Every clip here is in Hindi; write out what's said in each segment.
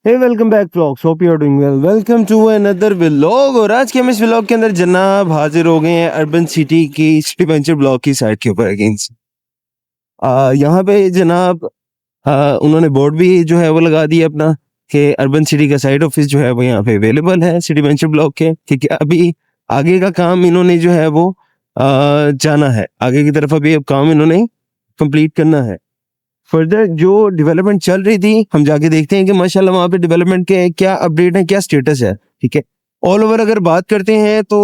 Hey welcome back vlogs, hope you are doing well. Welcome to another vlog. और आज के हम इस व्लॉग के अंदर जनाब हाजिर हो गए हैं अर्बन सिटी की सिटी वेंचर ब्लॉक की साइड के ऊपर अगेंस्ट। यहाँ पे जनाब उन्होंने बोर्ड भी जो है वो लगा दिया अपना कि अर्बन सिटी का साइड ऑफिस जो है वो यहाँ पे अवेलेबल है सिटी वेंचर ब्लॉक के। ठीक है, अभी आगे का काम इन्होंने जो है वो जाना है आगे की तरफ। अभी अब काम इन्होंने कंप्लीट करना है। फर्दर जो डेवलपमेंट चल रही थी हम जाके देखते हैं कि माशाल्लाह वहाँ पे डेवलपमेंट के क्या अपडेट है, क्या स्टेटस है। ठीक है, ऑल ओवर अगर बात करते हैं तो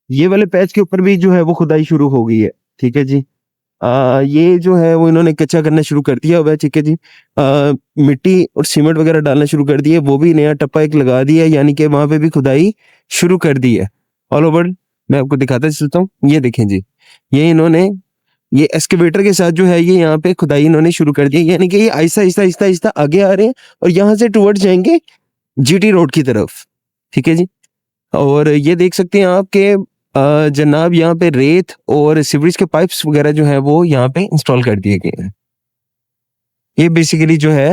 ये वाले पैच के ऊपर भी जो है वो खुदाई शुरू हो गई है। ठीक है जी, ये जो है वो इन्होंने कच्चा करना शुरू कर दिया हुआ है। ठीक है जी, मिट्टी और सीमेंट वगैरह डालना शुरू कर दिया, वो भी नया टप्पा एक लगा दिया, यानी कि वहाँ पे भी खुदाई शुरू कर दी है। ऑल ओवर मैं आपको दिखाता चलता हूँ। ये देखें जी, ये इन्होंने ये एक्सकेवेटर के साथ जो है ये यहाँ पे खुदाई इन्होंने शुरू कर दी, यानी कि ये आहिस्ता आहिस्ता आहिस्ता आहिस्ता आगे आ रहे हैं और यहाँ से टुवर्ड जाएंगे जीटी रोड की तरफ। ठीक है जी, और ये देख सकते हैं आप कि जनाब यहाँ पे रेत और सीवरेज के पाइप्स वगैरह जो है वो यहाँ पे इंस्टॉल कर दिए गए हैं। ये बेसिकली जो है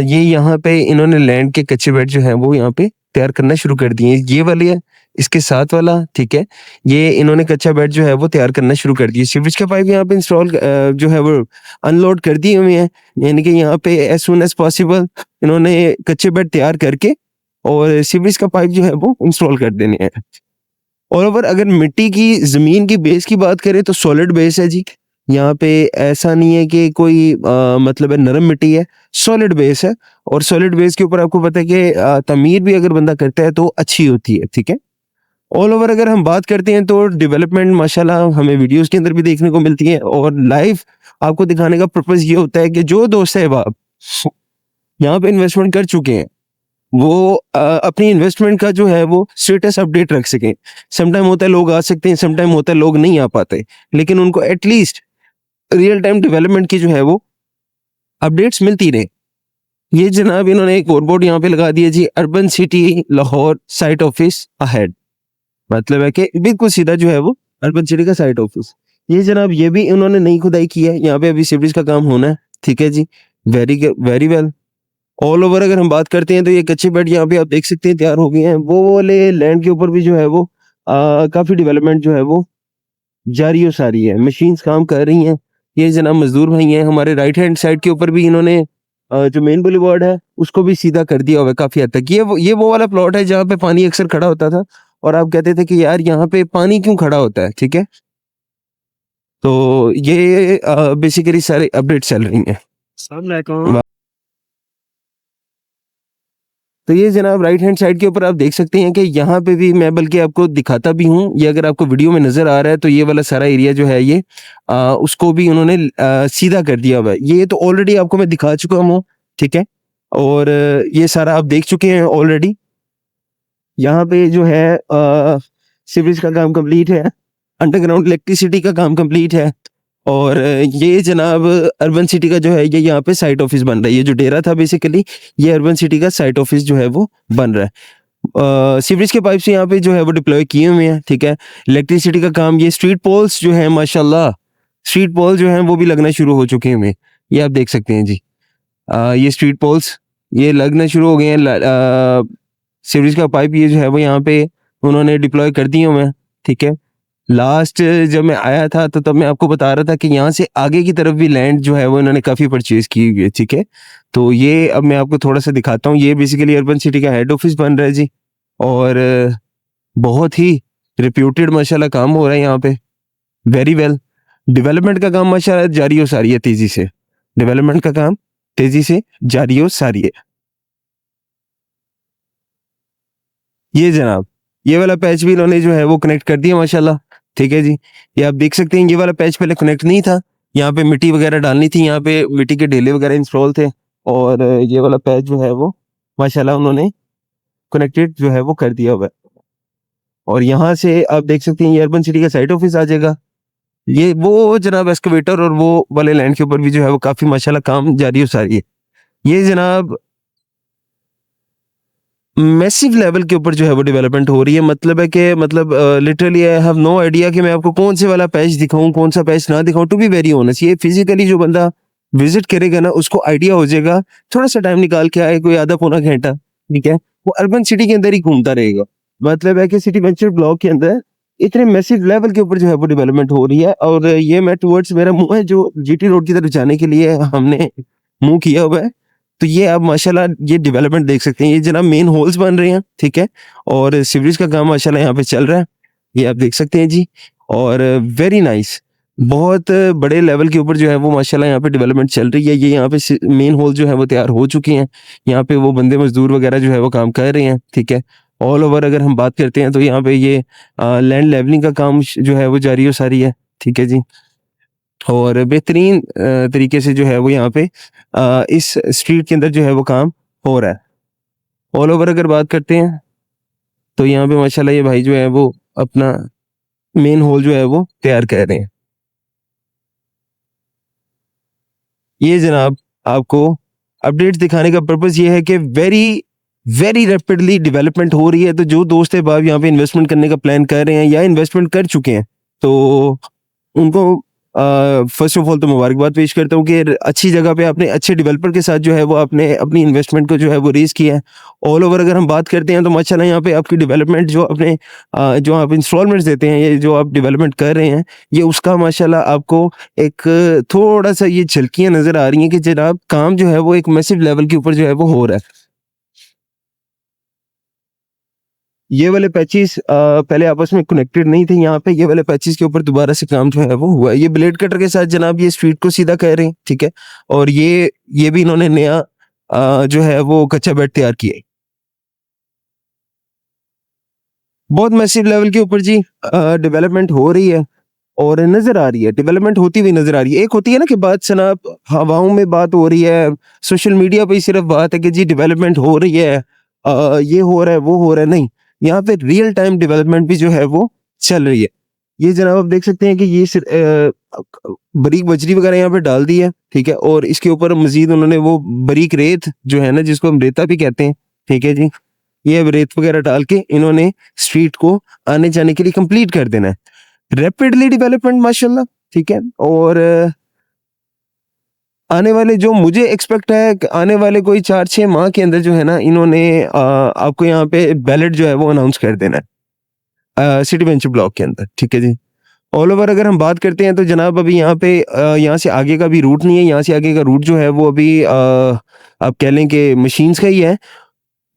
ये यहाँ पे इन्होंने लैंड के कच्चे बेड जो है वो यहाँ पे तैयार करना शुरू कर दिए। ये वाली है, इसके साथ वाला। ठीक है, ये इन्होंने कच्चा बेड जो है वो तैयार करना शुरू कर दिए। सीवरेज के पाइप यहाँ पे इंस्टॉल जो है वो अनलोड कर दिए हुए हैं, यानी कि यहाँ पे एज सुन एज पॉसिबल इन्होंने कच्चे बेड तैयार करके और सीवरेज का पाइप जो है वो इंस्टॉल कर देने हैं। और ओवर अगर मिट्टी की जमीन की बेस की बात करें तो सॉलिड बेस है जी। यहाँ पे ऐसा नहीं है कि कोई मतलब है नरम मिट्टी है, सॉलिड बेस है। और सॉलिड बेस के ऊपर आपको पता है कि तमीर भी अगर बंदा करता है तो अच्छी होती है। ठीक है, ऑल ओवर अगर हम बात करते हैं तो डेवलपमेंट माशाल्लाह हमें वीडियोस के अंदर भी देखने को मिलती है और लाइव आपको दिखाने का पर्पस ये होता है कि जो दोस्त साहब यहाँ पे इन्वेस्टमेंट कर चुके हैं वो अपनी इन्वेस्टमेंट का जो है वो स्टेटस अपडेट रख सकें। समटाइम होता है लोग आ सकते हैं, समटाइम होता है लोग नहीं आ पाते, लेकिन उनको एटलीस्ट रियल टाइम डेवलपमेंट की जो है वो अपडेट्स मिलती रहे। ये जनाब इन्होंने एक और बोर्ड यहाँ पे लगा दिया जी, urban city Lahore site office ahead. मतलब है कि बिल्कुल सीधा जो है वो अर्बन सिटी का साइट ऑफिस। ये जनाब ये भी इन्होंने नई खुदाई की है, यहाँ पे अभी सीवरेज का काम होना है। ठीक है जी, वेरी वेल। ऑल ओवर अगर हम बात करते हैं तो ये कच्चे बेड यहाँ पे आप देख सकते हैं तैयार हो गए हैं। वो वाले लैंड के ऊपर भी जो है वो काफी डेवलपमेंट जो है वो जारी और सारी है, मशीन्स काम कर रही हैं। ये जनाब मजदूर भाई हैं। हमारे राइट हैंड साइड के ऊपर भी इन्होंने जो मेन बुलेवार्ड है उसको भी सीधा कर दिया हुआ है काफी हद तक। ये वो वाला प्लॉट है जहाँ पे पानी अक्सर खड़ा होता था और आप कहते थे कि यार यहाँ पे पानी क्यों खड़ा होता है। ठीक है, तो ये बेसिकली सारे अपडेट चल रही हैं। तो ये जनाब राइट हैंड साइड के ऊपर आप देख सकते हैं कि यहाँ पे भी मैं बल्कि आपको दिखाता भी हूँ, ये अगर आपको वीडियो में नजर आ रहा है तो ये वाला सारा एरिया जो है ये उसको भी उन्होंने सीधा कर दिया हुआ है। ये तो ऑलरेडी आपको मैं दिखा चुका हूँ। ठीक है, और ये सारा आप देख चुके हैं ऑलरेडी। यहाँ पे जो है सीवरेज का काम कंप्लीट है, अंडरग्राउंड इलेक्ट्रिसिटी का काम कंप्लीट है और ये जनाब अर्बन सिटी का जो है ये यहाँ पे साइट ऑफिस बन रहा है। ये जो डेरा था बेसिकली ये अर्बन सिटी का साइट ऑफिस जो है वो बन रहा है। सीवरेज के पाइप्स यहाँ पे जो है वो डिप्लॉय किए हुए हैं। ठीक है, इलेक्ट्रिसिटी का काम, ये स्ट्रीट पोल्स जो है माशाल्लाह स्ट्रीट पोल जो है वो भी लगना शुरू हो चुके हैं। ये आप देख सकते हैं जी, ये स्ट्रीट पोल्स ये लगना शुरू हो गए हैं। सीवरेज का पाइप ये जो है वो यहाँ पे उन्होंने डिप्लॉय कर दिए हुए हैं। ठीक है, लास्ट जब मैं आया था तो तब मैं आपको बता रहा था कि यहाँ से आगे की तरफ भी लैंड जो है वो इन्होंने काफ़ी परचेज की हुई है। ठीक है, तो ये अब मैं आपको थोड़ा सा दिखाता हूँ। ये बेसिकली अर्बन सिटी का हेड ऑफिस बन रहा है जी और बहुत ही रिप्यूटेड माशाल्लाह काम हो रहा है यहाँ पे। वेरी वेल, डेवलपमेंट का काम माशाल्लाह जारी और सारी है, तेजी से डेवलपमेंट का काम तेजी से जारी और सारी है। ये जनाब ये वाला पैच भी इन्होंने जो है वो कनेक्ट कर दिया माशाल्लाह। ठीक है जी, ये आप देख सकते हैं ये वाला पैच पहले कनेक्ट नहीं था, यहाँ पे मिट्टी वगैरह डालनी थी, यहाँ पे मिट्टी के ढेले वगैरह इंस्टॉल थे और ये वाला पैच जो है वो माशाल्लाह उन्होंने कनेक्टेड जो है वो कर दिया हुआ है। और यहाँ से आप देख सकते हैं ये अर्बन सिटी का साइट ऑफिस आ जाएगा। ये वो जनाब एक्सकवेटर और वो वाले लैंड के ऊपर भी जो है वो काफी माशाल्लाह काम जारी और सारी है। ये जनाब मैसिव लेवल के ऊपर जो है वो डेवलपमेंट हो रही है। मतलब है कि मतलब literally I have no idea कि मैं आपको कौन से वाला पैच दिखाऊं, कौन सा पैच ना दिखाऊं। टू बी वेरी ऑनेस्ट, ये फिजिकली जो बंदा विजिट करेगा ना उसको आइडिया हो जाएगा, थोड़ा सा टाइम निकाल के आए, कोई आधा पौना घंटा, ठीक है, वो अर्बन सिटी के अंदर ही घूमता रहेगा। मतलब है कि सिटी वेंचर ब्लॉक के अंदर इतने मैसिव लेवल के ऊपर जो है वो डेवलपमेंट हो रही है, और ये मैं टुवर्ड्स मेरा मुंह है जो जीटी रोड की तरफ जाने के लिए हमने मुंह किया हुआ है। तो ये आप माशाल्लाह ये डेवलपमेंट देख सकते हैं, ये जनाब मेन होल्स बन रहे हैं, ठीक है, और सीवरेज का काम माशाल्लाह यहाँ पे चल रहा है, ये आप देख सकते हैं जी। और वेरी नाइस, बहुत बड़े लेवल के ऊपर जो है वो माशाल्लाह यहाँ पे डेवलपमेंट चल रही है। ये यहाँ पे मेन होल जो है वो तैयार हो चुके हैं, यहाँ पे वो बंदे मजदूर वगैरह जो है वो काम कर रहे हैं, ठीक है। ऑल ओवर अगर हम बात करते हैं तो यहाँ पे ये लैंड लेवलिंग का काम जो है वो जारी सारी है, ठीक है जी। और बेहतरीन तरीके से जो है वो यहाँ पे इस स्ट्रीट के अंदर जो है वो काम हो रहा है। ऑल ओवर अगर बात करते हैं तो यहाँ पे माशाल्लाह ये भाई जो है वो अपना मेन होल जो है वो तैयार कर रहे हैं। ये जनाब आपको अपडेट्स दिखाने का पर्पस ये है कि वेरी वेरी रैपिडली डेवलपमेंट हो रही है। तो जो दोस्त है बाब यहाँ पे इन्वेस्टमेंट करने का प्लान कर रहे हैं या इन्वेस्टमेंट कर चुके हैं, तो उनको फर्स्ट ऑफ ऑल तो मुबारकबाद पेश करता हूँ कि अच्छी जगह पे आपने अच्छे डेवलपर के साथ जो है वो आपने अपनी इन्वेस्टमेंट को जो है वो रेज किया है। ऑल ओवर अगर हम बात करते हैं तो माशाल्लाह यहाँ पे आपकी डेवलपमेंट जो अपने जो आप इंस्टॉलमेंट्स देते हैं, ये जो आप डेवलपमेंट कर रहे हैं, ये उसका माशाल्लाह आपको एक थोड़ा-सा ये झलकियाँ नज़र आ रही हैं कि जनाब काम जो है वो एक मैसिव लेवल के ऊपर जो है वो हो रहा है। ये वाले पैचेस पहले आपस में कनेक्टेड नहीं थे, यहाँ पे ये वाले पैचेस के ऊपर दोबारा से काम जो है वो हुआ है। ये ब्लेड कटर के साथ जनाब ये स्ट्रीट को सीधा कर रहे हैं, ठीक है, और ये भी इन्होंने नया जो है वो कच्चा बेड तैयार किया है। बहुत मैसिव लेवल के ऊपर जी डेवलपमेंट हो रही है और नज़र आ रही है, डेवलपमेंट होती हुई नज़र आ रही है। एक होती है ना कि बात सनब हवाओं में बात हो रही है, सोशल मीडिया पे ही सिर्फ बात है कि जी डेवलपमेंट हो रही है, ये हो रहा है, वो हो रहा है, नहीं, यहाँ पे रियल टाइम डेवलपमेंट भी जो है वो चल रही है। ये जनाब आप देख सकते हैं कि ये बारीक बजरी वगैरह यहाँ पे डाल दी है, ठीक है, और इसके ऊपर मजीद उन्होंने वो बारीक रेत जो है ना, जिसको हम रेता भी कहते हैं, ठीक है जी, ये अब रेत वगैरह डाल के इन्होंने स्ट्रीट को आने जाने के लिए कंप्लीट कर देना है। रैपिडली डेवलपमेंट माशाल्लाह, ठीक है, और आने वाले जो मुझे एक्सपेक्ट है कि आने वाले कोई 4-6 माह के अंदर जो है ना, इन्होंने आपको यहाँ पे बैलेट जो है वो अनाउंस कर देना है सिटी वेंचर ब्लॉक के अंदर, ठीक है जी। ऑल ओवर अगर हम बात करते हैं तो जनाब अभी यहाँ पे यहाँ से आगे का भी रूट नहीं है, यहाँ से आगे का रूट जो है वो अभी आप कह लें कि मशीन्स का ही है।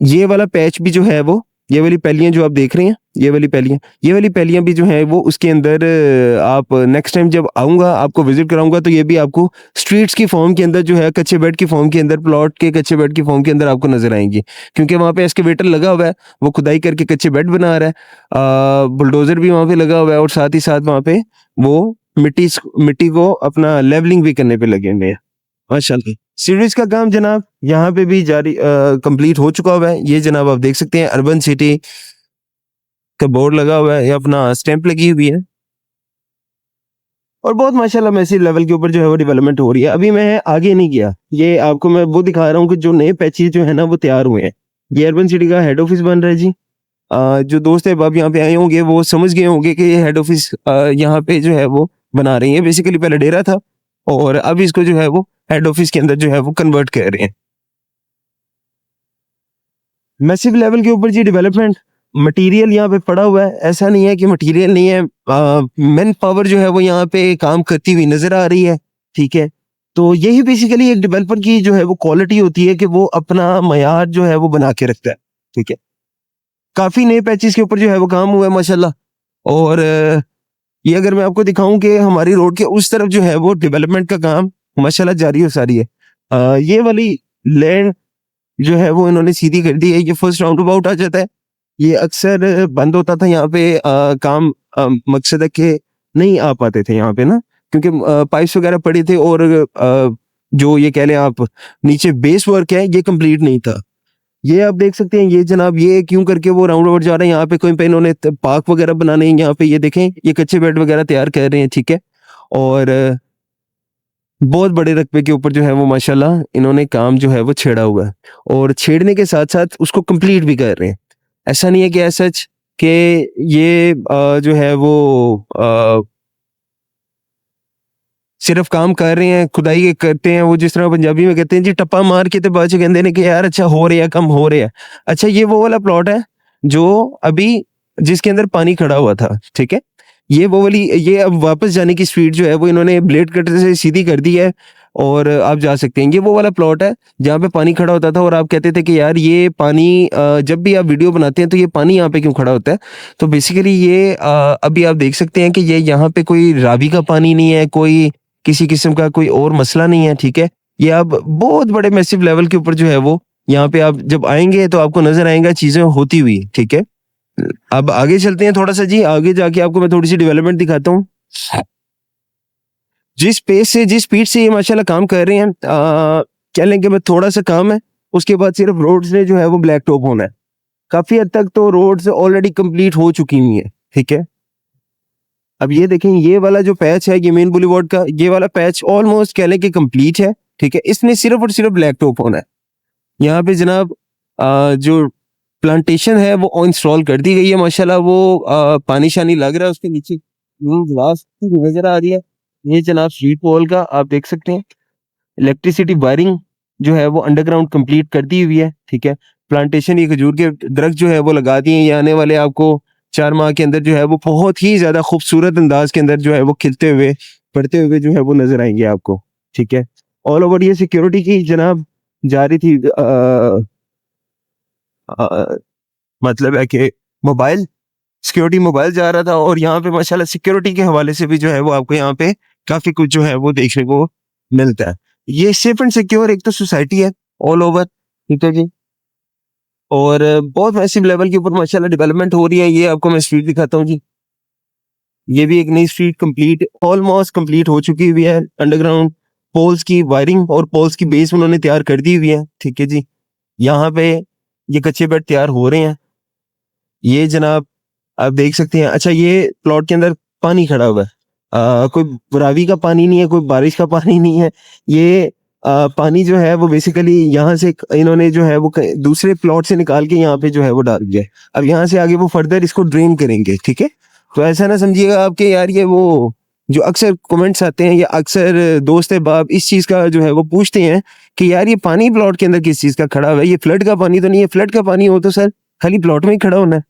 ये वाला पैच भी जो है वो, ये वाली पैलियाँ जो आप देख रहे हैं, ये वाली पैलियाँ भी जो हैं वो उसके अंदर आप नेक्स्ट टाइम जब आऊँगा आपको विज़िट कराऊँगा तो ये भी आपको स्ट्रीट्स की फॉर्म के अंदर जो है कच्चे बेड की फॉर्म के अंदर, प्लॉट के कच्चे बेड की फॉर्म के अंदर आपको नज़र आएँगी। क्योंकि वहाँ पे एक्सकेवेटर लगा हुआ है, वो खुदाई करके कच्चे बेड बना रहा है। बुलडोज़र भी वहाँ पे लगा हुआ है और साथ ही साथ वहाँ पे वो मिट्टी को अपना लेवलिंग भी करने पे लगे हुए हैं। माशाल्लाह। सीरीज का काम जनाब यहाँ पे भी जारी कंप्लीट हो चुका हुआ है। ये जनाब आप देख सकते हैं अर्बन सिटी का बोर्ड लगा हुआ है, ये अपना स्टैंप लगी हुई है और बहुत माशाल्लाह मैसिव लेवल के ऊपर जो है वो डेवलपमेंट हो रही है। अभी मैं आगे नहीं गया, ये आपको मैं वो दिखा रहा हूँ कि जो नए पैचेस जो है ना वो तैयार हुए हैं। ये अर्बन सिटी का हेड ऑफिस बन रहा है जी। जो दोस्त है अब यहाँ पे आए होंगे वो समझ गए होंगे कि ये हेड ऑफिस यहाँ पे जो है वो बना रही है। बेसिकली पहले डेरा था और अब इसको जो है वो हेड ऑफिस के अंदर जो है वो कन्वर्ट कर रहे हैं। मैसिव लेवल के ऊपर जी डेवलपमेंट, मटेरियल यहाँ पे पड़ा हुआ है, ऐसा नहीं है कि मटेरियल नहीं है। मैन पावर जो है वो यहाँ पे काम करती हुई नजर आ रही है, ठीक है। तो यही बेसिकली एक डेवलपर की जो है वो क्वालिटी होती है कि वो अपना मयार जो है वो बना के रखता है, ठीक है। काफी नए पैचेस के ऊपर जो है वो काम हुआ है माशाल्लाह। और ये अगर मैं आपको दिखाऊं कि हमारी रोड के उस तरफ जो है वो डेवलपमेंट का काम माशाल्लाह जारी हो सारी है। ये वाली लैंड जो है वो इन्होंने सीधी कर दी है, ये फर्स्ट राउंड अबाउट आ जाता है। ये अक्सर बंद होता था यहाँ पे काम, मकसद है कि नहीं आ पाते थे यहाँ पे ना, क्योंकि पाइप्स वगैरह पड़े थे और जो ये कह लें आप नीचे बेस वर्क है ये कंप्लीट नहीं था। ये आप देख सकते हैं, ये जनाब ये क्यों करके वो राउंड अबाउट जा रहे हैं, यहाँ पे कोई पे इन्होंने पार्क वगैरह बनाने हैं, यहाँ पे ये देखें ये कच्चे बेड वगैरह तैयार कर रहे हैं, ठीक है। और बहुत बड़े रकबे के ऊपर जो है वो माशाल्लाह इन्होंने काम जो है वो छेड़ा हुआ है और छेड़ने के साथ-साथ उसको कंप्लीट भी कर रहे हैं। ऐसा नहीं है कि एज़ सच कि ये जो है वो सिर्फ काम कर रहे हैं, खुदाई के करते हैं, वो जिस तरह पंजाबी में कहते हैं जी टप्पा मार के, तो बाद च कहते हैं कि यार अच्छा हो रहा है, कम हो रहा है। अच्छा ये वो वाला प्लॉट है जो अभी जिसके अंदर पानी खड़ा हुआ था, ठीक है? ये अब वापस जाने की स्पीड जो है वो इन्होंने ब्लेड कटर से सीधी कर दी है और आप जा सकते हैं। ये वो वाला प्लॉट है जहाँ पे पानी खड़ा होता था और आप कहते थे कि यार ये पानी जब भी आप वीडियो बनाते हैं तो ये पानी यहाँ पे क्यों खड़ा होता है? तो बेसिकली ये अभी आप देख सकते हैं कि ये यहाँ पे कोई रावी का पानी नहीं है, कोई किसी किस्म का कोई और मसला नहीं है, ठीक है? ये अब बहुत बड़े मैसिव लेवल के ऊपर जो है वो यहाँ पे आप जब आएँगे तो आपको नज़र आएगा चीज़ें होती हुई, ठीक है? अब आगे चलते हैं थोड़ा-सा जी, आगे जाके आपको मैं थोड़ी-सी डेवलपमेंट दिखाता हूँ। जिस पेस से, जिस स्पीड से ये माशाल्लाह काम कर रहे हैं कह लें कि बस थोड़ा-सा काम है, उसके बाद सिर्फ रोड्स ने जो है वो ब्लैक टॉप होना है। काफ़ी हद तक तो रोड्स ऑलरेडी कंप्लीट हो चुकी हुई हैं, ठीक है? अब ये देखें, ये वाला जो पैच है, ये मेन बुलेवार्ड का, ये वाला पैच ऑलमोस्ट कह लें कि कंप्लीट है, ठीक है? इसने सिर्फ और सिर्फ ब्लैक टॉप होना है। यहाँ पे जनाब जो प्लांटेशन है वो इंस्टॉल कर दी गई है माशाल्लाह, वो पानी-शानी लग रहा है उसके नीचे, ग्लास की नज़र आ रही है। ये जनाब स्ट्रीट वॉल का आप देख सकते हैं। इलेक्ट्रिसिटी वायरिंग जो है वो अंडरग्राउंड कंप्लीट कर दी हुई है, ठीक है? प्लांटेशन ये खजूर के दरख्त जो है वो लगा दिए हैं, ये आने वाले आपको 4 माह के अंदर जो है वो बहुत ही ज़्यादा खूबसूरत अंदाज के अंदर जो है वो खिलते हुए, बढ़ते हुए जो है वो नज़र आएँगे आपको, ठीक है? ऑल ओवर ये सिक्योरिटी की जनाब जारी थी अ, मतलब है कि मोबाइल सिक्योरिटी मोबाइल जा रहा था और यहाँ पे माशाल्लाह सिक्योरिटी के हवाले से भी जो है वो आपको यहाँ पे काफ़ी कुछ जो है वो देखने को मिलता है। ये सेफ एंड सिक्योर एक तो सोसाइटी है ऑल ओवर, ठीक है जी? और बहुत मैसिव लेवल के ऊपर माशाल्लाह डेवलपमेंट हो रही है। ये आपको मैं स्ट्रीट दिखाता हूँ जी। ये भी एक नई स्ट्रीट कंप्लीट ऑलमोस्ट कंप्लीट हो चुकी हुई है। अंडरग्राउंड पोल्स की वायरिंग और पोल्स की बेस उन्होंने तैयार कर दी हुई है, ठीक है जी? यहाँ पे ये कच्चे बेड तैयार हो रहे हैं। ये जनाब आप देख सकते हैं। अच्छा ये प्लॉट के अंदर पानी खड़ा हुआ है। कोई रावी का पानी नहीं है, कोई बारिश का पानी नहीं है। ये पानी जो है वो बेसिकली यहाँ से इन्होंने जो है वो दूसरे प्लॉट से निकाल के यहाँ पे जो है वो डाल दिया है। अब यहाँ से आगे वो फर्दर इसको ड्रेन करेंगे, ठीक है? तो ऐसा ना समझिएगा आप कि यार ये वो जो अक्सर कमेंट्स आते हैं या अक्सर दोस्त अहबाब इस चीज़ का जो है वो पूछते हैं कि यार ये पानी प्लॉट के अंदर किस चीज़ का खड़ा हुआ है? ये फ्लड का पानी तो नहीं है? फ्लड का पानी हो तो सर खाली प्लॉट में ही खड़ा होना है।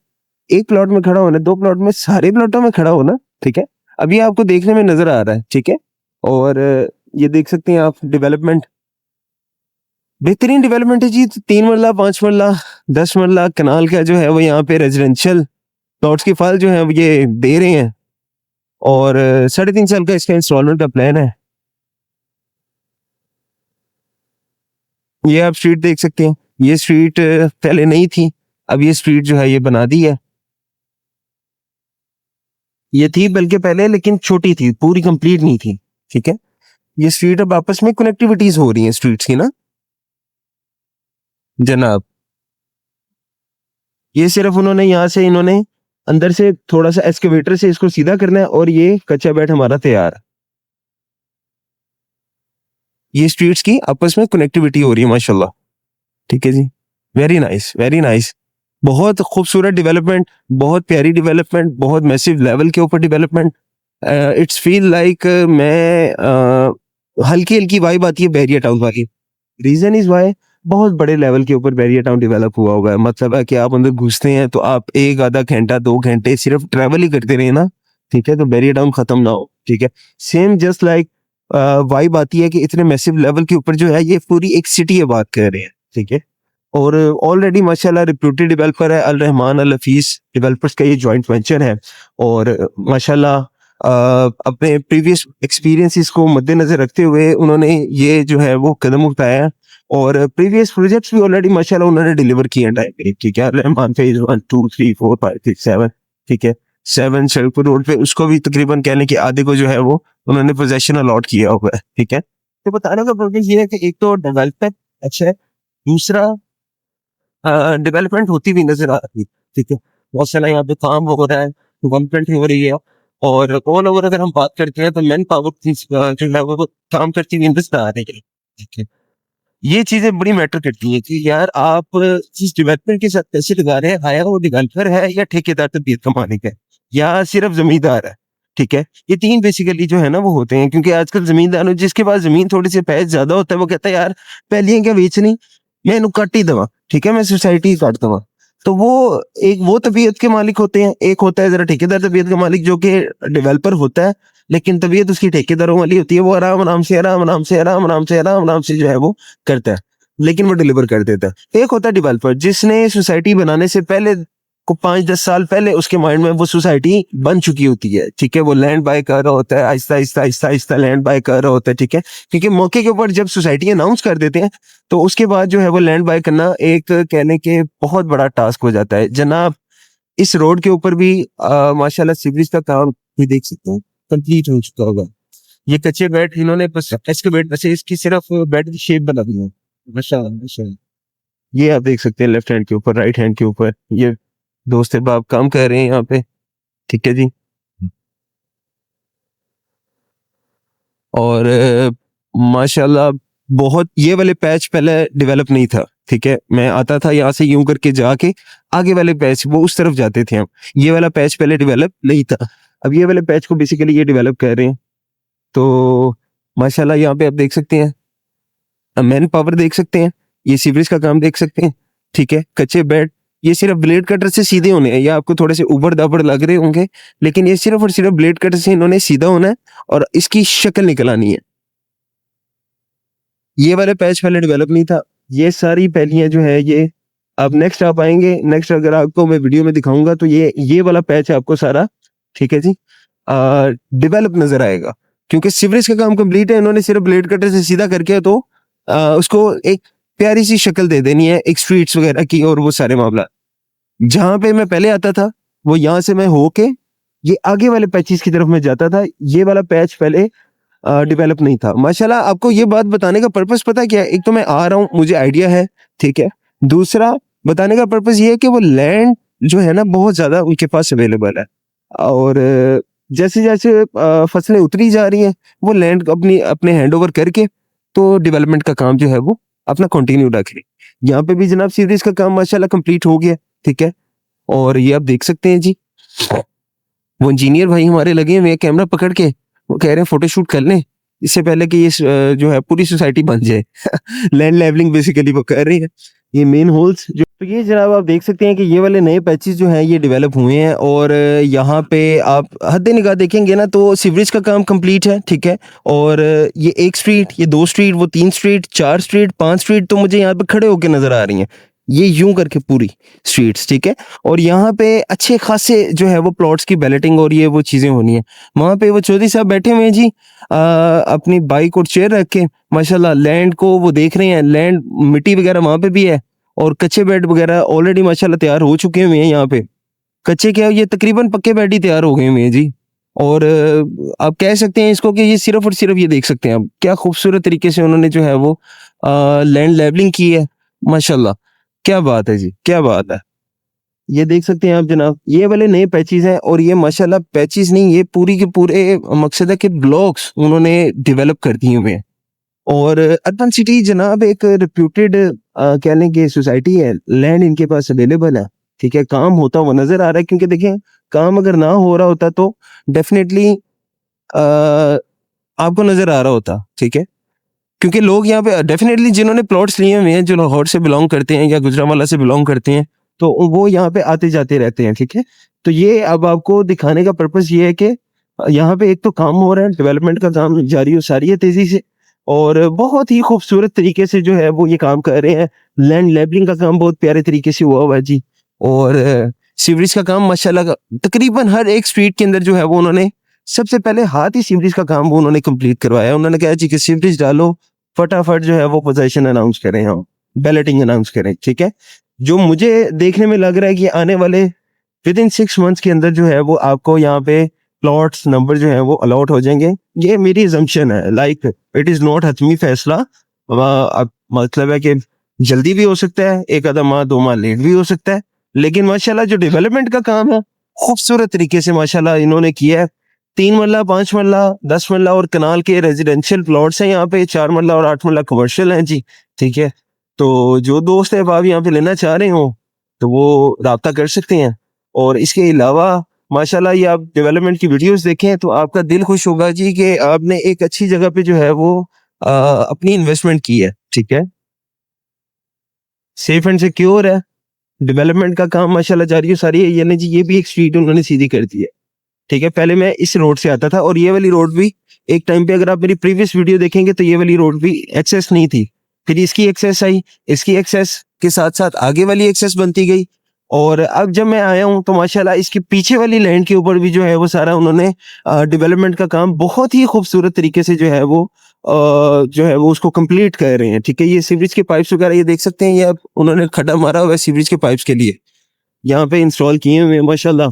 एक प्लॉट में खड़ा होना है, 2 प्लॉट में, सारे प्लॉटों में खड़ा होना, ठीक है? अब ये आपको देखने में नज़र आ रहा है, ठीक है? और ये देख सकते हैं आप डेवलपमेंट, बेहतरीन डेवलपमेंट है जी। 3 मरला, 5 मरला, 10 मरला कनाल का जो है वो यहाँ पे रेजिडेंशियल प्लॉट्स की फाइल जो है वो ये दे रहे हैं और 3.5 साल का इसका इंस्टॉलमेंट का प्लान है। ये आप स्ट्रीट देख सकते हैं। ये स्ट्रीट पहले नहीं थी, अब ये स्ट्रीट जो है ये बना दी है। ये थी बल्कि पहले लेकिन छोटी थी, पूरी कंप्लीट नहीं थी, ठीक है? ये स्ट्रीट अब आपस में कनेक्टिविटीज़ हो रही हैं स्ट्रीट्स की ना जनाब। ये सिर्फ उन्होंने यहाँ से इन्होंने अंदर से थोड़ा-सा एक्सकवेटर से इसको सीधा करना है और ये कच्चा बेड हमारा तैयार है। ये स्ट्रीट्स की आपस में कनेक्टिविटी हो रही है माशाल्लाह, ठीक है जी? Very nice, very nice. बहुत खूबसूरत डेवलपमेंट, बहुत प्यारी डेवलपमेंट, बहुत मैसिव लेवल के ऊपर डेवलपमेंट। इट्स फील लाइक मैं हल्की-हल्की वाइब आती है बैरियर टाउन वाली। रीज़न इज़ व्हाई बहुत बड़े लेवल के ऊपर बैरियर टाउन डेवलप हुआ हुआ है। मतलब है कि आप अंदर घुसते हैं तो आप 1 आधा घंटा, 2 घंटे सिर्फ ट्रैवल ही करते रहे ना, ठीक है? तो बैरियर टाउन खत्म ना हो, ठीक है? सेम जस्ट लाइक वाइब आती है कि इतने मैसिव लेवल के ऊपर जो है ये पूरी एक सिटी आबाद कर रहे हैं, ठीक है? और ऑलरेडी माशाल्लाह रिप्यूटेड डेवलपर है, अल रहमान अल हफीज डेवलपर्स का ये जॉइंट वेंचर है और माशाल्लाह अपने प्रीवियस एक्सपीरियंसेस को मद्देनजर रखते हुए उन्होंने ये जो है वो कदम उठाया है और प्रीवियस प्रोजेक्ट्स भी ऑलरेडी माशाल्लाह उन्होंने डिलीवर किए हैं टाइम पे, ठीक है? अल रहमान फेज 1 2 3 4 5 6 7, ठीक है? 7 शेरपुर रोड पे उसको भी तकरीबन कह लें कि आधे को जो है वो उन्होंने पोजेशन अलॉट किया हुआ है, ठीक है? तो बताने का प्रोजेक्ट ये है कि एक तो डेवलपर अच्छा है, दूसरा डेवलपमेंट होती हुई नज़र आ रही है, ठीक है? बहुत सारा यहाँ पे काम हो रहा है, डेवलपमेंट हो रही है और ऑल ओवर अगर हम बात करते हैं तो मैन पावर जो है वो काम करती हुई नज़र आ रही है, ठीक है? ये चीज़ें बड़ी मैटर करती हैं कि यार आप जिस डेवलपमेंट के साथ पैसे लगा रहे हैं, आया वो डेवलपर है या ठेकेदार तबीयत कमाने का है या सिर्फ ज़मींदार है? ठीक है? ये 3 बेसिकली जो है ना वो होते हैं, क्योंकि आजकल ज़मींदारों जिसके पास ज़मीन थोड़ी-सी पैसे ज़्यादा होता है वो कहता है यार पैलियाँ क्या बेचनी, मैं इन्हू कट ही देवां, ठीक है? मैं सोसाइटी ही काट देवां। तो वो तबीयत के मालिक होते हैं, एक होता है ज़रा ठेकेदार तबीयत का मालिक जो कि डेवलपर होता है, लेकिन तबीयत उसकी ठेकेदारों वाली होती है, वो आराम-आराम से, आराम-आराम से, आराम-आराम से, आराम-आराम से जो है वो करता है, लेकिन वो डिलीवर कर देता है। एक होता है डेवलपर जिसने सोसाइटी बनाने से पहले को 5-10 साल पहले उसके माइंड में वो सोसाइटी बन चुकी होती है, ठीक है? वो लैंड बाय कर रहा होता है, आहिस्ता-आहिस्ता, आहिस्ता-आहिस्ता लैंड बाय कर रहा होता है, ठीक है? क्योंकि मौके के ऊपर जब सोसाइटी अनाउंस कर देते हैं, तो उसके बाद जो है वो लैंड बाय करना एक कहने के बहुत बड़ा टास्क हो जाता है। जनाब, इस रोड के ऊपर भी माशाल्लाह सीवरेज का काम भी देख सकते हैं, कंप्लीट हो चुका होगा। ये कच्चे बेड इन्होंने बस एक्सकवेट से इसकी सिर्फ बेड की शेप बना दी है। माशाल्लाह, माशाल्लाह। ये आप देख सकते हैं लेफ्ट हैंड के ऊपर, राइट हैंड के ऊपर, ये दोस्त अहबाब काम कर रहे हैं यहाँ पे, ठीक है जी। और माशाल्लाह बहुत ये वाले पैच पहले डेवलप नहीं था, ठीक है? मैं आता था यहाँ से यूं करके जाके आगे वाले पैच वो उस तरफ जाते थे हम। ये वाला पैच पहले डेवलप नहीं था। अब ये वाले पैच को बेसिकली ये डेवलप कर रहे हैं। तो माशाल्लाह यहाँ पे आप देख सकते हैं, मैन पावर देख सकते हैं, ये सीवरेज का काम देख सकते हैं, ठीक है? कच्चे बेड, ये सिर्फ ब्लेड कटर से सीधे होने हैं, या आपको थोड़े से ऊबड़-दाबड़ लग रहे होंगे, लेकिन ये सिर्फ और सिर्फ ब्लेड कटर से इन्होंने सीधा होना है और इसकी शक्ल निकल आनी है। ये वाला पैच पहले डेवलप नहीं था। ये सारी पहलियाँ जो है ये अब नेक्स्ट आप आएँगे, नेक्स्ट अगर आपको मैं वीडियो में दिखाऊँगा तो ये वाला पैच आपको सारा, ठीक है जी, डेवलप नज़र आएगा। क्योंकि सीवरेज का काम कंप्लीट है, इन्होंने सिर्फ ब्लेड कटर से सीधा करके तो उसको एक प्यारी-सी शक्ल दे देनी है, एक स्ट्रीट्स वगैरह की और वो सारे मामला। जहाँ पे मैं पहले आता था, वो यहाँ से मैं होके ये आगे वाले पैचेज़ की तरफ मैं जाता था। ये वाला पैच पहले डेवलप नहीं था। माशाल्लाह आपको ये बात बताने का पर्पस पता है क्या है? एक तो मैं आ रहा हूँ, मुझे आइडिया है, ठीक है? दूसरा बताने का पर्पस ये है कि वो लैंड जो है ना बहुत ज़्यादा उनके पास अवेलेबल है और जैसे-जैसे फसलें उतरी जा रही हैं, वो लैंड अपनी अपने हैंडओवर करके तो डेवलपमेंट का काम जो है वो अपना कंटिन्यू रख रही। यहाँ पे भी जनाब सीवरेज का काम माशाल्लाह कंप्लीट हो गया, ठीक है? और ये आप देख सकते हैं जी, वो इंजीनियर भाई हमारे लगे हुए हैं कैमरा पकड़ के, वो कह रहे हैं फोटोशूट कर लें, इससे पहले कि ये जो है पूरी सोसाइटी बन जाए। लैंड लेवलिंग बेसिकली वो कर रही है। ये मेन होल्स जो तो ये जनाब आप देख सकते हैं कि ये वाले नए पैचेज़ जो हैं ये डेवलप हुए हैं और यहाँ पे आप हद-ए-निगाह देखेंगे ना तो सीवरेज का काम कंप्लीट है, ठीक है? और ये 1 स्ट्रीट, ये 2 स्ट्रीट, वो 3 स्ट्रीट, 4 स्ट्रीट, 5 स्ट्रीट तो मुझे यहाँ पे खड़े होके नज़र आ रही हैं। ये यूँ करके पूरी स्ट्रीट्स, ठीक है? और यहाँ पे अच्छे खासे जो है वो प्लॉट्स की बैलेटिंग और ये वो चीज़ें होनी है। वहाँ पे वो चौधरी साहब बैठे हुए हैं जी, अपनी बाइक और चेयर रख के माशाल्लाह लैंड को वो देख रहे हैं, लैंड मिट्टी वगैरह वहाँ पे भी है और कच्चे बेड वगैरह ऑलरेडी माशाल्लाह तैयार हो चुके हुए हैं यहाँ पे। कच्चे क्या, ये तकरीबन पक्के बेड ही तैयार हो गए हुए हैं जी। और आप कह सकते हैं इसको कि ये सिर्फ़ और सिर्फ़ ये देख सकते हैं आप, क्या खूबसूरत तरीके से उन्होंने जो है वो लैंड लेवलिंग की है, माशाल्लाह। क्या बात है जी, क्या बात है। ये देख सकते हैं आप जनाब, ये वाले नए पैचेज़ हैं और ये माशाल्लाह पैचेज़ नहीं, ये पूरी के पूरे मकसद है कि ब्लॉक्स उन्होंने डेवलप कर दिए हुए हैं। और अर्बन सिटी जनाब एक रिप्यूटेड कह लें कि सोसाइटी है, लैंड इनके पास अवेलेबल है, ठीक है? काम होता हुआ नज़र आ रहा है क्योंकि देखें, काम अगर ना हो रहा होता तो डेफ़िनेटली आपको नज़र आ रहा होता, ठीक है? क्योंकि लोग यहाँ पे डेफ़िनेटली जिन्होंने प्लॉट्स लिए हुए हैं, जो लाहौर से बिलॉन्ग करते हैं या गुजरांवाला से बिलॉन्ग करते हैं, तो वो यहाँ पे आते-जाते रहते हैं, ठीक है? तो ये अब आपको दिखाने का पर्पस ये है कि यहाँ पे एक तो काम हो रहा है, डेवलपमेंट का काम जारी और सारी है तेज़ी से और बहुत ही खूबसूरत तरीके से जो है वो ये काम कर रहे हैं। लैंड लेवलिंग का काम बहुत प्यारे तरीके से हुआ हुआ है जी और सीवरेज का काम माशाल्लाह का तकरीबन हर एक स्ट्रीट के अंदर जो है वो उन्होंने सबसे पहले हाथ ही सीवरेज का काम वो उन्होंने कंप्लीट करवाया। उन्होंने कहा जी कि सीवरेज डालो, फटाफट जो है वो पोजीशन अनाउंस करें हम, बैलेटिंग अनाउंस करें, ठीक है? जो मुझे देखने में लग रहा है कि आने वाले विदिन 6 मंथ्स के अंदर जो है वो आपको यहाँ पे प्लॉट्स नंबर जो है वो अलॉट हो जाएँगे। ये मेरी असम्पशन है, लाइक इट इज़ नॉट हतमी फैसला। अब मतलब है कि जल्दी भी हो सकता है, 1 आधा माह 2 माह लेट भी हो सकता है। लेकिन माशाल्लाह जो डेवलपमेंट का काम है, खूबसूरत तरीके से माशाल्लाह इन्होंने किया है। 3 मरला, 5 मरला, 10 मरला और कनाल के रेज़िडेंशियल प्लॉट्स हैं यहाँ पे, 4 मरला और 8 मरला कमर्शियल हैं जी, ठीक है? तो जो दोस्त अहबाब यहाँ पे लेना चाह रहे हों, तो वो राब्ता कर सकते हैं। और इसके अलावा माशाल्लाह ये आप डेवलपमेंट की वीडियोस देखें तो आपका दिल खुश होगा जी कि आपने एक अच्छी जगह पे जो है वो अपनी इन्वेस्टमेंट की है, ठीक है? सेफ एंड सिक्योर है, डेवलपमेंट का काम माशाल्लाह जारी है सारी है, यानी जी ये भी एक स्ट्रीट उन्होंने सीधी कर दी है, ठीक है? पहले मैं इस रोड से आता था और ये वाली रोड भी एक टाइम पे अगर आप मेरी प्रीवियस वीडियो देखेंगे तो ये वाली रोड भी एक्सेस नहीं थी। फिर इसकी एक्सेस आई, इसकी एक्सेस के साथ-साथ आगे वाली एक्सेस बनती गई और अब जब मैं आया हूँ तो माशाल्लाह इसके पीछे वाली लैंड के ऊपर भी जो है वो सारा उन्होंने डेवलपमेंट का काम बहुत ही खूबसूरत तरीके से जो है वो जो है वो उसको कंप्लीट कर रहे हैं, ठीक है? ये सीवरेज के पाइप्स वगैरह ये देख सकते हैं, ये अब उन्होंने खड्डा मारा हुआ है सीवरेज के पाइप्स के लिए। यहाँ पे इंस्टॉल किए हुए हैं माशाल्लाह।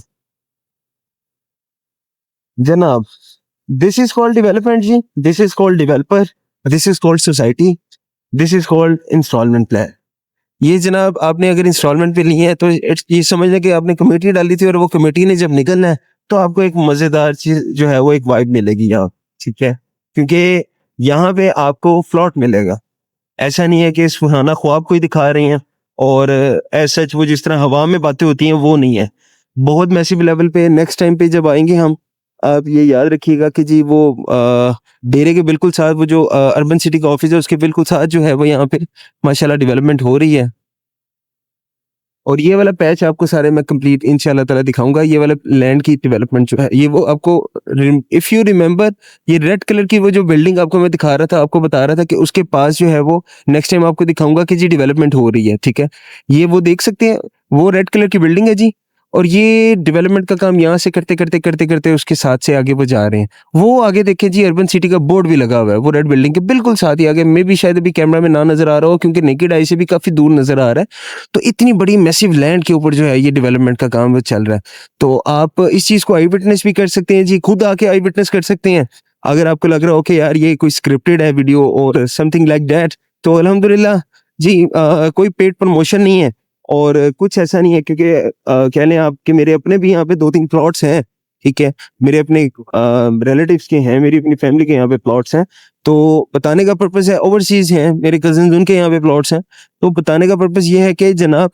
जनाब, दिस इज़ कॉल्ड डेवलपमेंट जी, this is called developer, this is called society, this is called instalment plan. ये जनाब आपने अगर इंस्टॉलमेंट पे लिए हैं तो ये समझ लें कि आपने कमेटी डाली थी और वो कमेटी ने जब निकलना है तो आपको एक मज़ेदार चीज़ जो है वो एक वाइब मिलेगी यहाँ, ठीक है? क्योंकि यहाँ पे आपको प्लॉट मिलेगा। ऐसा नहीं है कि सुहाना ख्वाब कोई दिखा रहे हैं और एज़ सच वो जिस तरह हवा में बातें होती हैं वो नहीं है। बहुत मैसिव लेवल पे नेक्स्ट टाइम पे जब आएँगे हम, आप ये याद रखिएगा कि जी वो डेरे के बिल्कुल साथ वो जो अर्बन सिटी का ऑफिस है उसके बिल्कुल साथ जो है वो यहाँ पे माशाल्लाह डेवलपमेंट हो रही है। और ये वाला पैच आपको सारे मैं कंप्लीट इंशाल्लाह ताला दिखाऊंगा। ये वाला लैंड की डेवलपमेंट जो है ये वो आपको इफ यू रिमेंबर ये रेड कलर की वो जो बिल्डिंग आपको मैं दिखा रहा था, आपको बता रहा था कि उसके पास जो है वो नेक्स्ट टाइम आपको दिखाऊंगा कि जी डेवलपमेंट हो रही है, ठीक है? ये वो देख सकते हैं, वो रेड कलर की बिल्डिंग है जी और ये डेवलपमेंट का काम यहाँ से करते करते उसके साथ से आगे वो जा रहे हैं। वो आगे देखिए जी अर्बन सिटी का बोर्ड भी लगा हुआ है, वो रेड बिल्डिंग के बिल्कुल साथ ही आगे, मे भी शायद अभी कैमरा में ना नजर आ रहा हो क्योंकि नेकेड आई से भी काफी दूर नजर आ रहा है। तो इतनी बड़ी मैसिव लैंड के ऊपर जो है ये डेवलपमेंट का काम वो चल रहा है। तो आप इस चीज को आई विटनेस भी कर सकते हैं जी, खुद आके आई विटनेस कर सकते हैं। अगर आपको लग रहा हो कि यार ये कोई स्क्रिप्टेड है वीडियो और समथिंग लाइक दैट, तो अल्हम्दुलिल्लाह जी कोई पेड प्रमोशन नहीं है और कुछ ऐसा नहीं है क्योंकि कह लें आप कि मेरे अपने भी यहाँ पे 2-3 प्लॉट्स हैं, ठीक है? मेरे अपने रिलेटिव्स के हैं, मेरी अपनी फैमिली के यहाँ पे प्लॉट्स हैं। तो बताने का पर्पस है ओवरसीज़ हैं, मेरे कज़िन्स उनके यहाँ पे प्लॉट्स हैं। तो बताने का पर्पस ये है कि जनाब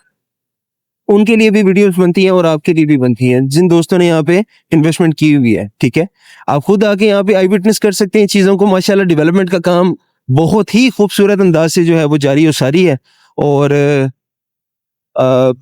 उनके लिए भी वीडियोस बनती हैं और आपके लिए भी बनती हैं, जिन दोस्तों ने यहाँ पे इन्वेस्टमेंट की हुई है, ठीक है? आप खुद आके यहाँ पे आई विटनेस कर सकते हैं चीज़ों को। माशाल्लाह डेवलपमेंट का काम बहुत ही खूबसूरत अंदाज से जो है वो जारी और सारी है और अ,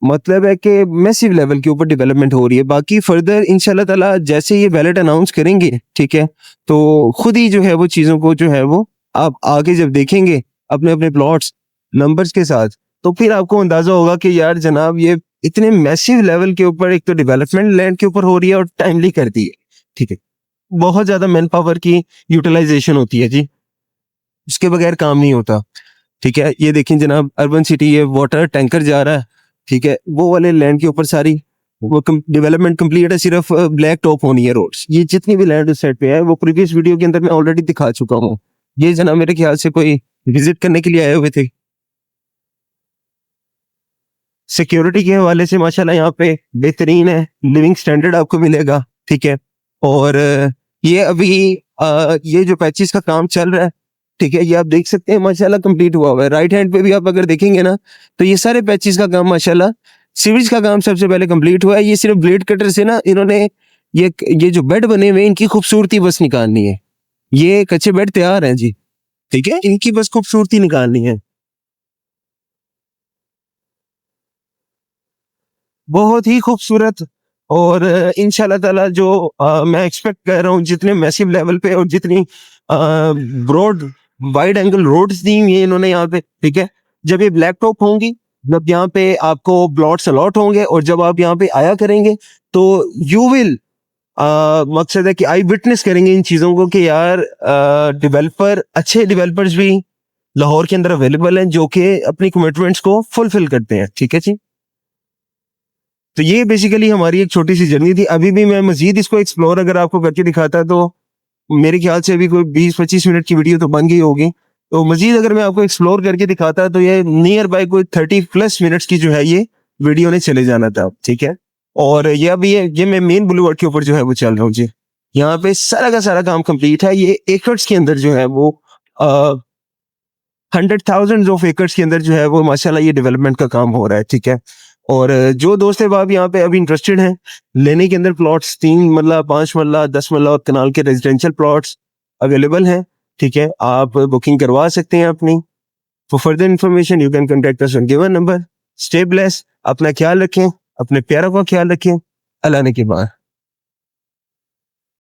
मतलब है कि मैसिव लेवल के ऊपर डेवलपमेंट हो रही है। बाकी फर्दर इंशाल्लाह ताला जैसे ये बैलेट अनाउंस करेंगे, ठीक है? तो खुद ही जो है वो चीज़ों को जो है वो आप आगे जब देखेंगे अपने-अपने प्लॉट्स नंबर्स के साथ, तो फिर आपको अंदाज़ा होगा कि यार जनाब ये इतने मैसिव लेवल के ऊपर एक तो डेवलपमेंट लैंड के ऊपर हो रही है और टाइमली कर दी है, ठीक है? बहुत ज़्यादा मैन पावर की यूटिलाइज़ेशन होती है जी, उसके बगैर काम नहीं होता। ठीक है? ये देखिए जनाब अर्बन सिटी ये वाटर टैंकर जा रहा है, ठीक है? वो वाले लैंड के ऊपर सारी वो डेवलपमेंट कंप्लीट है, सिर्फ ब्लैक टॉप होनी है रोड्स। ये जितनी भी लैंड उस साइड पे है वो प्रीवियस वीडियो के अंदर मैं ऑलरेडी दिखा चुका हूँ। ये जनाब मेरे ख्याल से कोई विजिट करने के लिए आए हुए थे। सिक्योरिटी के हवाले से माशाल्लाह यहाँ पे बेहतरीन है, लिविंग स्टैंडर्ड आपको मिलेगा, ठीक है? और ये अभी ये जो पैचेस का काम चल रहा है, ठीक है? ये आप देख सकते हैं माशाल्लाह कंप्लीट हुआ हुआ है। राइट हैंड पे भी आप अगर देखेंगे ना, तो ये सारे पैचेस का काम माशाल्लाह सीरीज का काम सबसे पहले कंप्लीट हुआ है। ये सिर्फ ब्लेड कटर से ना इन्होंने ये जो बेड बने हुए हैं इनकी खूबसूरती बस निकालनी है। ये कच्चे बेड तैयार हैं जी, ठीक है? इनकी बस खूबसूरती निकालनी है। बहुत ही खूबसूरत और इंशाल्लाह ताला जो मैं एक्सपेक्ट कर रहा हूँ जितने मैसिव लेवल पे और जितनी ब्रॉड वाइड एंगल रोड्स दी हुई है इन्होंने यहाँ पे, ठीक है? जब ये ब्लैक टॉप होंगी, जब यहाँ पे आपको प्लॉट्स अलॉट होंगे और जब आप यहाँ पे आया करेंगे तो यू विल मकसद है कि आई विटनेस करेंगे इन चीज़ों को कि यार डेवलपर अच्छे डेवलपर्स भी लाहौर के अंदर अवेलेबल हैं जो कि अपनी कमिटमेंट्स को फुलफिल करते हैं, ठीक है जी? तो ये बेसिकली हमारी एक छोटी सी जर्नी थी। अभी भी मैं मज़ीद इसको एक्सप्लोर अगर आपको करके दिखाता तो मेरे ख्याल से अभी कोई 20-25 मिनट की वीडियो तो बन गई होगी। तो मज़ीद अगर मैं आपको एक्सप्लोर करके दिखाता तो ये नियर बाय कोई 30 प्लस मिनट्स की जो है ये वीडियो ने चले जाना था, ठीक है? और ये अभी ये मैं मेन बुलेवार्ड के ऊपर जो है वो चल रहा हूँ जी। यहाँ पे सारा का सारा काम कंप्लीट है। ये एकर्स के अंदर जो है वो 100,000 ऑफ एकर्स के अंदर जो है वो माशाल्लाह ये डेवलपमेंट का काम हो रहा है, ठीक है? और जो दोस्त है आप यहाँ पे अभी इंटरेस्टेड हैं लेने के अंदर प्लॉट्स 3 मरला 5 मरला 10 मरला और कनाल के रेजिडेंशियल प्लॉट्स अवेलेबल हैं, ठीक है, आप बुकिंग करवा सकते हैं अपनी। For further information you can contact us on given number. Stay blessed, अपना ख्याल रखें, अपने प्यारों का ख्याल रखें। अल्लाह ने के बाद।